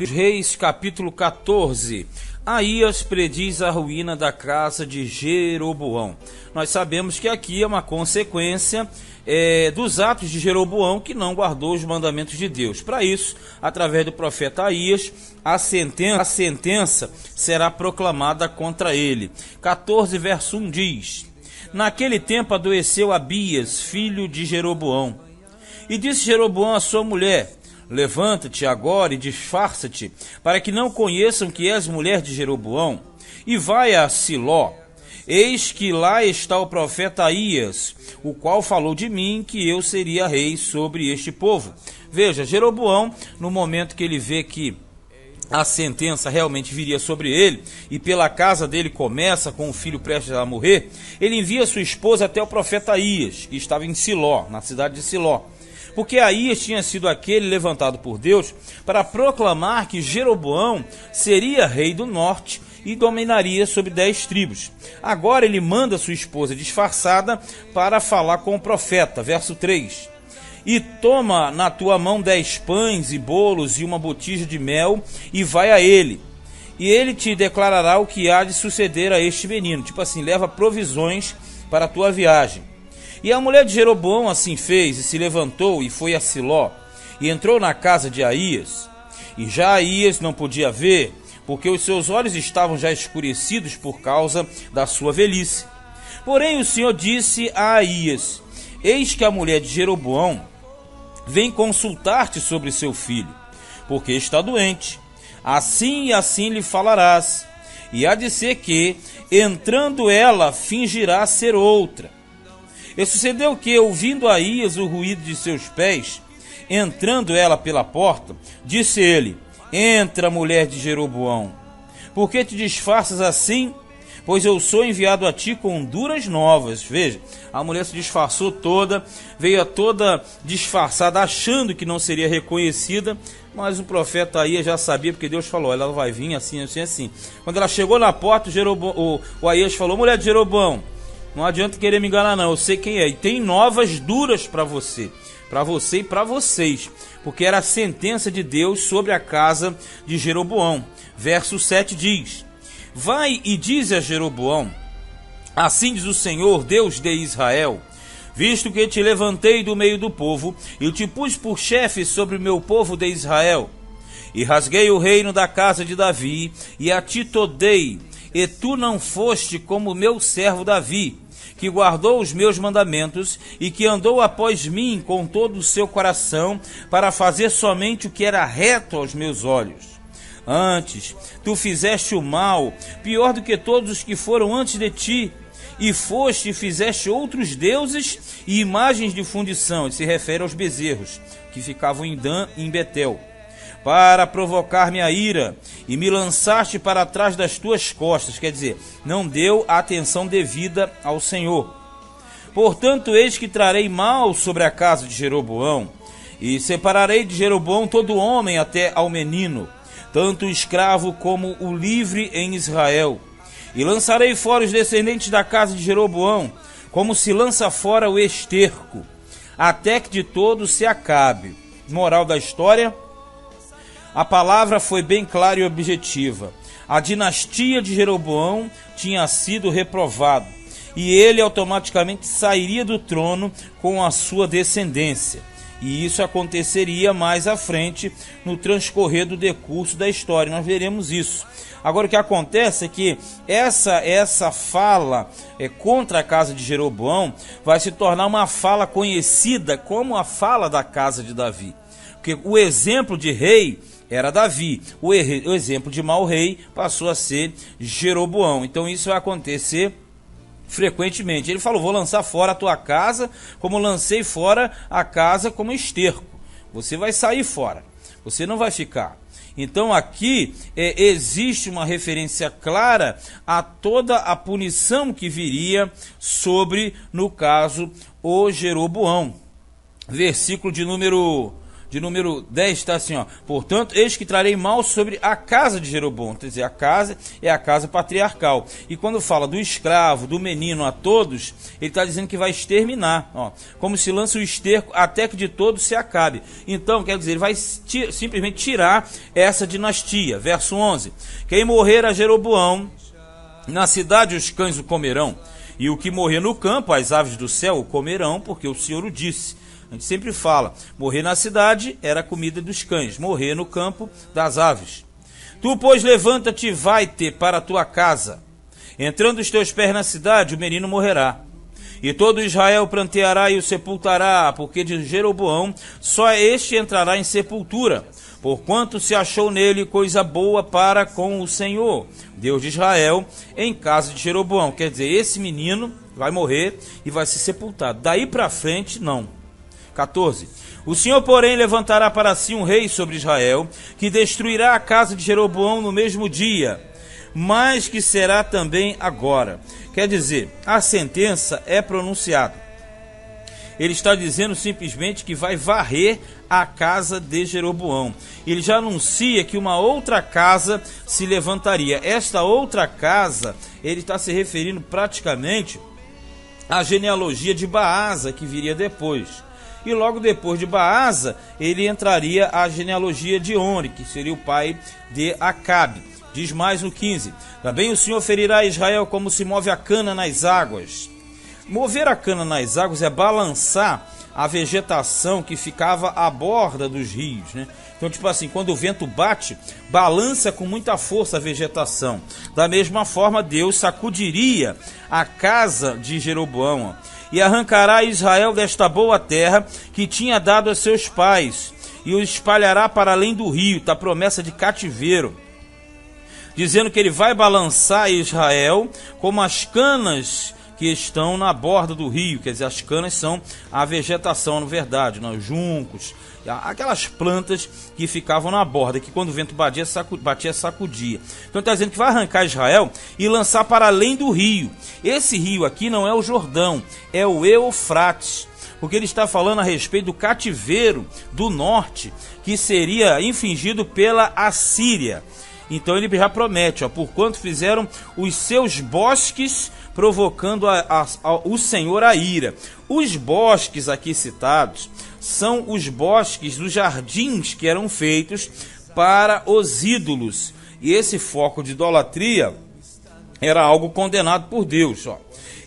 Reis, capítulo 14. Aías prediz a ruína da casa de Jeroboão. Nós sabemos que aqui é uma consequência dos atos de Jeroboão, que não guardou os mandamentos de Deus. Para isso, através do profeta Aías, a sentença será proclamada contra ele. 14, verso 1 diz: Naquele tempo adoeceu Abias, filho de Jeroboão. E disse Jeroboão à sua mulher: Levanta-te agora e disfarça-te, para que não conheçam que és mulher de Jeroboão, e vai a Siló. Eis que lá está o profeta Aías, o qual falou de mim que eu seria rei sobre este povo. Veja, Jeroboão, no momento que ele vê que a sentença realmente viria sobre ele, e pela casa dele começa com o filho prestes a morrer, ele envia sua esposa até o profeta Aías, que estava em Siló, na cidade de Siló. Porque Aías tinha sido aquele levantado por Deus para proclamar que Jeroboão seria rei do norte e dominaria sobre 10 tribos. Agora ele manda sua esposa disfarçada para falar com o profeta. Verso 3. E toma na tua mão 10 pães e bolos e uma botija de mel e vai a ele. E ele te declarará o que há de suceder a este menino. Tipo assim, leva provisões para a tua viagem. E a mulher de Jeroboão assim fez, e se levantou e foi a Siló, e entrou na casa de Aías. E já Aías não podia ver, porque os seus olhos estavam já escurecidos por causa da sua velhice. Porém o Senhor disse a Aías: Eis que a mulher de Jeroboão vem consultar-te sobre seu filho, porque está doente. Assim e assim lhe falarás, e há de ser que, entrando ela, fingirá ser outra. E sucedeu que, ouvindo Aías o ruído de seus pés, entrando ela pela porta, disse ele: Entra, mulher de Jeroboão. Por que te disfarças assim? Pois eu sou enviado a ti com duras novas. Veja, a mulher se disfarçou toda, veio toda disfarçada, achando que não seria reconhecida, mas o profeta Aías já sabia, porque Deus falou: ela vai vir assim, assim, assim. Quando ela chegou na porta, o Aías falou: Mulher de Jeroboão, não adianta querer me enganar não, eu sei quem é. E tem novas duras para você e para vocês. Porque era a sentença de Deus sobre a casa de Jeroboão. Verso 7 diz: Vai e dize a Jeroboão: Assim diz o Senhor, Deus de Israel: Visto que te levantei do meio do povo, e te pus por chefe sobre o meu povo de Israel, e rasguei o reino da casa de Davi, e a ti todei, e tu não foste como meu servo Davi, que guardou os meus mandamentos e que andou após mim com todo o seu coração para fazer somente o que era reto aos meus olhos. Antes, tu fizeste o mal, pior do que todos os que foram antes de ti, e foste e fizeste outros deuses e imagens de fundição. Ele se refere aos bezerros que ficavam em Dan e em Betel, para provocar minha ira, e me lançaste para trás das tuas costas. Quer dizer, não deu a atenção devida ao Senhor. Portanto, eis que trarei mal sobre a casa de Jeroboão, e separarei de Jeroboão todo homem até ao menino, tanto o escravo como o livre em Israel. E lançarei fora os descendentes da casa de Jeroboão, como se lança fora o esterco, até que de todo se acabe. Moral da história: a palavra foi bem clara e objetiva. A dinastia de Jeroboão tinha sido reprovada, e ele automaticamente sairia do trono com a sua descendência. E isso aconteceria mais à frente, no transcorrer do decurso da história. Nós veremos isso. Agora, o que acontece é que essa fala contra a casa de Jeroboão vai se tornar uma fala conhecida como a fala da casa de Davi. Porque o exemplo de rei era Davi, o exemplo de mau rei passou a ser Jeroboão. Então isso vai acontecer frequentemente. Ele falou: vou lançar fora a tua casa, como lancei fora a casa como esterco. Você vai sair fora, você não vai ficar. Então aqui existe uma referência clara a toda a punição que viria sobre, no caso, o Jeroboão. Versículo de número de número 10 está assim, ó: portanto, eis que trarei mal sobre a casa de Jeroboão. Quer dizer, a casa é a casa patriarcal. E quando fala do escravo, do menino, a todos, ele está dizendo que vai exterminar, ó, como se lança o esterco até que de todos se acabe. Então, quer dizer, ele vai simplesmente tirar essa dinastia. Verso 11: quem morrer a Jeroboão, na cidade os cães o comerão, e o que morrer no campo, as aves do céu o comerão, porque o Senhor o disse. A gente sempre fala, morrer na cidade era a comida dos cães, morrer no campo das aves. Tu, pois, levanta-te e vai-te para a tua casa. Entrando os teus pés na cidade, o menino morrerá. E todo Israel pranteará e o sepultará, porque de Jeroboão só este entrará em sepultura, porquanto se achou nele coisa boa para com o Senhor, Deus de Israel, em casa de Jeroboão. Quer dizer, esse menino vai morrer e vai ser sepultado. Daí para frente, não. 14. O Senhor, porém, levantará para si um rei sobre Israel, que destruirá a casa de Jeroboão no mesmo dia, mas que será também agora. Quer dizer, a sentença é pronunciada. Ele está dizendo simplesmente que vai varrer a casa de Jeroboão. Ele já anuncia que uma outra casa se levantaria. Esta outra casa, ele está se referindo praticamente à genealogia de Baasa, que viria depois. E logo depois de Baasa, ele entraria a genealogia de Onri, que seria o pai de Acabe. Diz mais no 15: também o Senhor ferirá Israel como se move a cana nas águas. Mover a cana nas águas é balançar a vegetação que ficava à borda dos rios, né? Então, tipo assim, quando o vento bate, balança com muita força a vegetação. Da mesma forma, Deus sacudiria a casa de Jeroboão, e arrancará Israel desta boa terra que tinha dado a seus pais, e o espalhará para além do rio. Está a promessa de cativeiro, dizendo que ele vai balançar Israel como as canas que estão na borda do rio. Quer dizer, as canas são a vegetação, na verdade, os juncos, aquelas plantas que ficavam na borda, que quando o vento batia, sacudia. Então está dizendo que vai arrancar Israel e lançar para além do rio. Esse rio aqui não é o Jordão, é o Eufrates, porque ele está falando a respeito do cativeiro do norte, que seria infligido pela Assíria. Então ele já promete, porquanto fizeram os seus bosques, provocando o Senhor a ira. Os bosques aqui citados são os bosques dos jardins que eram feitos para os ídolos. E esse foco de idolatria era algo condenado por Deus.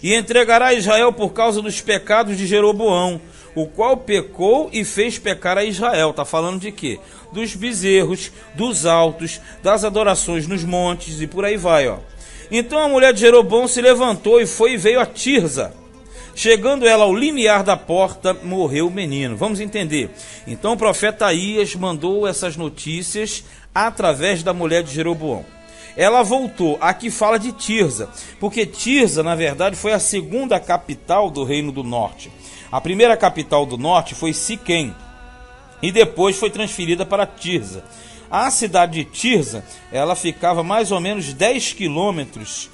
E entregará Israel por causa dos pecados de Jeroboão, o qual pecou e fez pecar a Israel. Está falando de quê? Dos bezerros, dos altos, das adorações nos montes e por aí vai. Então a mulher de Jeroboão se levantou e foi e veio a Tirza. Chegando ela ao limiar da porta, morreu o menino. Vamos entender. Então o profeta Aías mandou essas notícias através da mulher de Jeroboão. Ela voltou. Aqui fala de Tirza, porque Tirza, na verdade, foi a segunda capital do Reino do Norte. A primeira capital do norte foi Siquém, e depois foi transferida para Tirza. A cidade de Tirza, ela ficava mais ou menos 10 quilômetros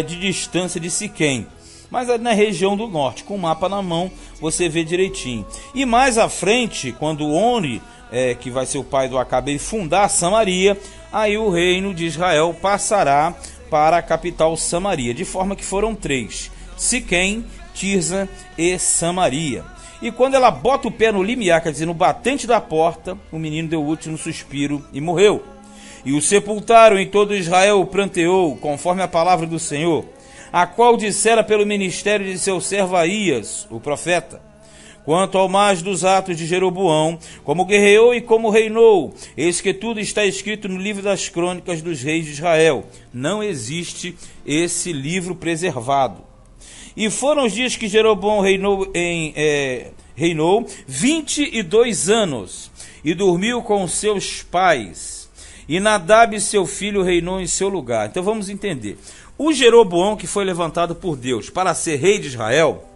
de distância de Siquém, mas na região do norte. Com o mapa na mão, você vê direitinho. E mais à frente, quando Onri, que vai ser o pai do Acabe, fundar Samaria, aí o reino de Israel passará para a capital Samaria, de forma que foram 3, Siquém, Tirza e Samaria. E quando ela bota o pé no limiar, quer dizer, no batente da porta, o menino deu o último suspiro e morreu. E o sepultaram, e todo Israel o pranteou, conforme a palavra do Senhor, a qual dissera pelo ministério de seu servo Aías, o profeta. Quanto ao mais dos atos de Jeroboão, como guerreou e como reinou, eis que tudo está escrito no livro das crônicas dos reis de Israel. Não existe esse livro preservado. E foram os dias que Jeroboão reinou 22 anos, e dormiu com seus pais, e Nadab seu filho reinou em seu lugar. Então vamos entender. O Jeroboão, que foi levantado por Deus para ser rei de Israel,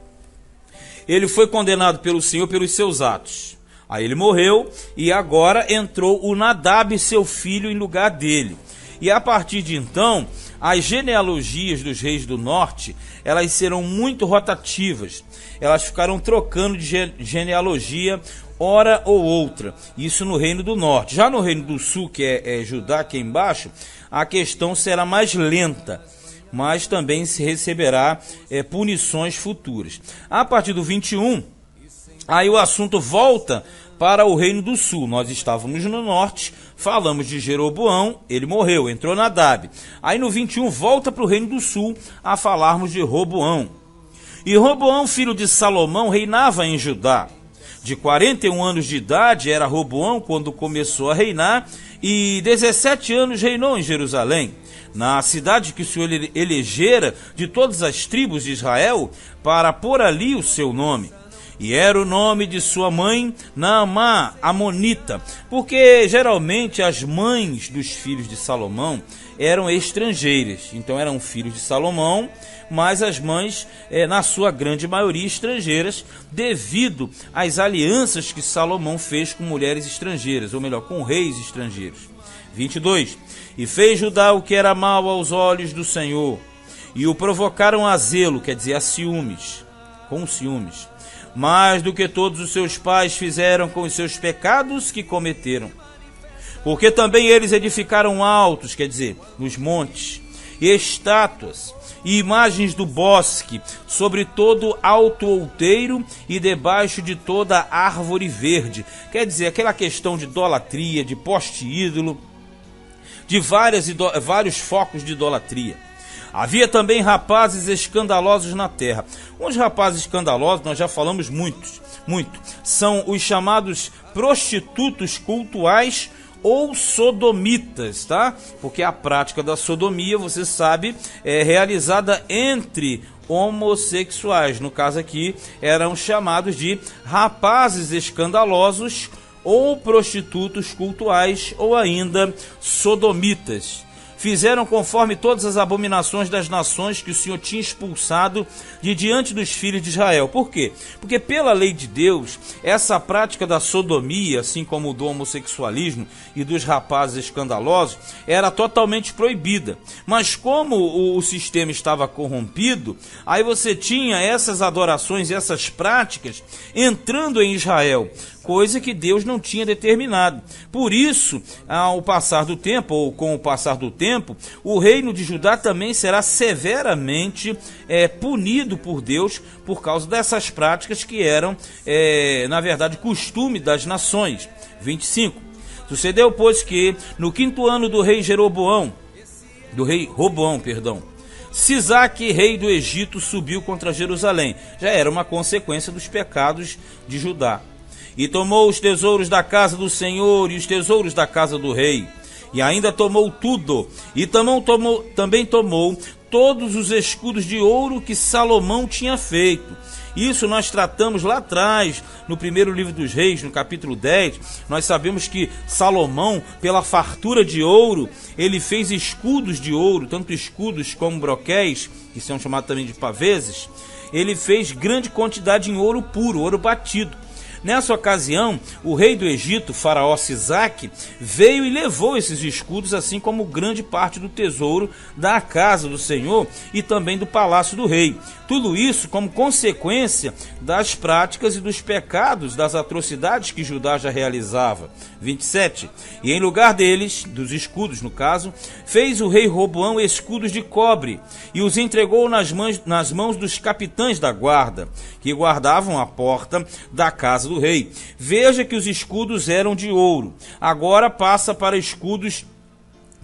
ele foi condenado pelo Senhor pelos seus atos. Aí ele morreu, e agora entrou o Nadab seu filho em lugar dele. E a partir de então, as genealogias dos reis do norte, elas serão muito rotativas. Elas ficaram trocando de genealogia hora ou outra. Isso no reino do norte. Já no reino do sul, que é Judá, aqui embaixo, a questão será mais lenta, mas também se receberá punições futuras. A partir do 21, aí o assunto volta para o reino do sul. Nós estávamos no norte, falamos de Jeroboão, ele morreu, entrou Nadab. Aí no 21 volta para o reino do sul a falarmos de Roboão. E Roboão, filho de Salomão, reinava em Judá. De 41 anos de idade era Roboão quando começou a reinar, e 17 anos reinou em Jerusalém, na cidade que o Senhor elegera de todas as tribos de Israel, para pôr ali o seu nome. E era o nome de sua mãe Naamá, amonita, porque geralmente as mães dos filhos de Salomão eram estrangeiras. Então eram filhos de Salomão, mas as mães, na sua grande maioria, estrangeiras, devido às alianças que Salomão fez com mulheres estrangeiras, ou melhor, com reis estrangeiros. 22. E fez Judá o que era mal aos olhos do Senhor, e o provocaram a zelo, quer dizer, a ciúmes, com ciúmes, mais do que todos os seus pais fizeram com os seus pecados que cometeram. Porque também eles edificaram altos, quer dizer, nos montes, e estátuas, e imagens do bosque, sobre todo alto outeiro e debaixo de toda árvore verde. Quer dizer, aquela questão de idolatria, de poste ídolo, de vários focos de idolatria. Havia também rapazes escandalosos na terra. Os rapazes escandalosos, nós já falamos muito, são os chamados prostitutos cultuais ou sodomitas, tá? Porque a prática da sodomia, você sabe, é realizada entre homossexuais. No caso aqui, eram chamados de rapazes escandalosos ou prostitutos cultuais ou ainda sodomitas. Fizeram conforme todas as abominações das nações que o Senhor tinha expulsado de diante dos filhos de Israel. Por quê? Porque pela lei de Deus, essa prática da sodomia, assim como do homossexualismo e dos rapazes escandalosos, era totalmente proibida. Mas como o sistema estava corrompido, aí você tinha essas adorações, essas práticas entrando em Israel, coisa que Deus não tinha determinado. Por isso, ao passar do tempo, ou com o passar do tempo, o reino de Judá também será severamente punido por Deus por causa dessas práticas que eram, na verdade, costume das nações. 25. Sucedeu, pois, que no 5º ano do rei Roboão, Sisaque, rei do Egito, subiu contra Jerusalém. Já era uma consequência dos pecados de Judá. E tomou os tesouros da casa do Senhor e os tesouros da casa do rei. E ainda tomou tudo. E também tomou todos os escudos de ouro que Salomão tinha feito. Isso nós tratamos lá atrás, no primeiro livro dos Reis, no capítulo 10. Nós sabemos que Salomão, pela fartura de ouro, ele fez escudos de ouro, tanto escudos como broquéis, que são chamados também de paveses. Ele fez grande quantidade em ouro puro, ouro batido. Nessa ocasião, o rei do Egito, faraó Sisaque, veio e levou esses escudos, assim como grande parte do tesouro da casa do Senhor e também do palácio do rei. Tudo isso como consequência das práticas e dos pecados, das atrocidades que Judá já realizava. 27. E em lugar deles, dos escudos no caso, fez o rei Roboão escudos de cobre e os entregou nas mãos dos capitães da guarda, que guardavam a porta da casa do rei. Veja que os escudos eram de ouro. Agora passa para escudos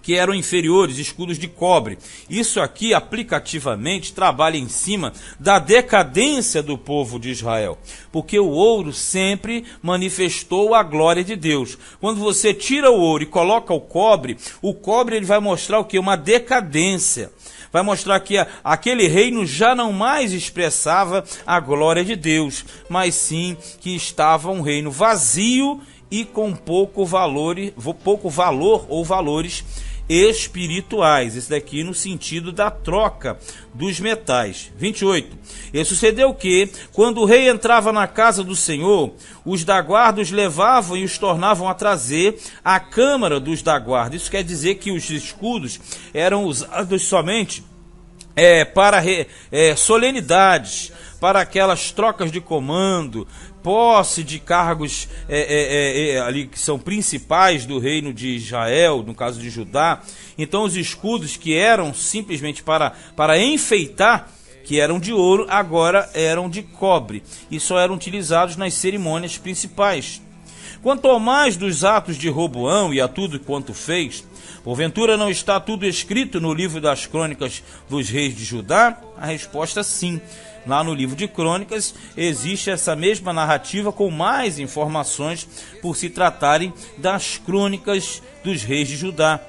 que eram inferiores, escudos de cobre. Isso aqui, aplicativamente, trabalha em cima da decadência do povo de Israel, porque o ouro sempre manifestou a glória de Deus. Quando você tira o ouro e coloca o cobre ele vai mostrar o que? Uma decadência. Vai mostrar que aquele reino já não mais expressava a glória de Deus, mas sim que estava um reino vazio e com pouco valor ou valores espirituais. Esse daqui no sentido da troca dos metais. 28. E sucedeu que, quando o rei entrava na casa do Senhor, os da guarda os levavam e os tornavam a trazer à câmara dos da guarda. Isso quer dizer que os escudos eram usados somente para solenidades, para aquelas trocas de comando, posse de cargos ali que são principais do reino de Israel, no caso de Judá. Então os escudos que eram simplesmente para enfeitar, que eram de ouro, agora eram de cobre e só eram utilizados nas cerimônias principais. Quanto ao mais dos atos de Roboão e a tudo quanto fez, porventura não está tudo escrito no livro das crônicas dos reis de Judá? A resposta sim. Lá no livro de crônicas existe essa mesma narrativa com mais informações por se tratarem das crônicas dos reis de Judá.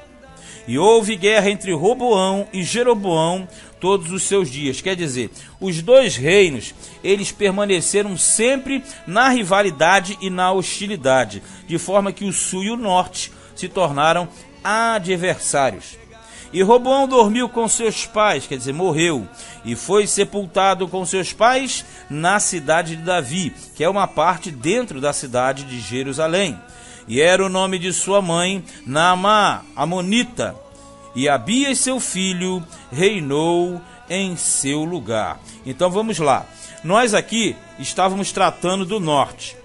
E houve guerra entre Roboão e Jeroboão todos os seus dias. Quer dizer, os dois reinos, eles permaneceram sempre na rivalidade e na hostilidade, de forma que o sul e o norte se tornaram adversários. E Roboão dormiu com seus pais, quer dizer, morreu, e foi sepultado com seus pais na cidade de Davi, que é uma parte dentro da cidade de Jerusalém. E era o nome de sua mãe, Naamá, amonita. E Abias, seu filho, reinou em seu lugar. Então vamos lá. Nós aqui estávamos tratando do norte.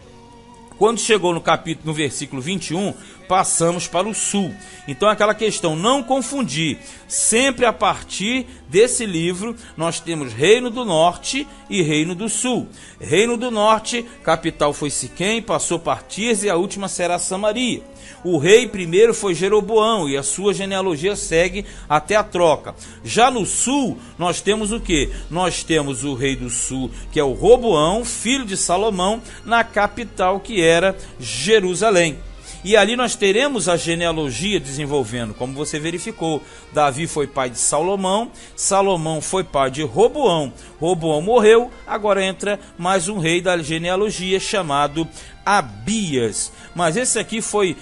Quando chegou no versículo 21, passamos para o sul. Então aquela questão, não confundir. Sempre a partir desse livro, nós temos Reino do Norte e Reino do Sul. Reino do Norte, capital foi Siquém, passou para Tirza e a última será Samaria. O rei primeiro foi Jeroboão e a sua genealogia segue até a troca. Já no sul, nós temos o quê? Nós temos o rei do sul, que é o Roboão, filho de Salomão, na capital que era Jerusalém. E ali nós teremos a genealogia desenvolvendo, como você verificou. Davi foi pai de Salomão, Salomão foi pai de Roboão, Roboão morreu, agora entra mais um rei da genealogia chamado Abias. Mas esse aqui foi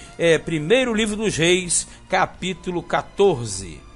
primeiro livro dos reis, capítulo 14.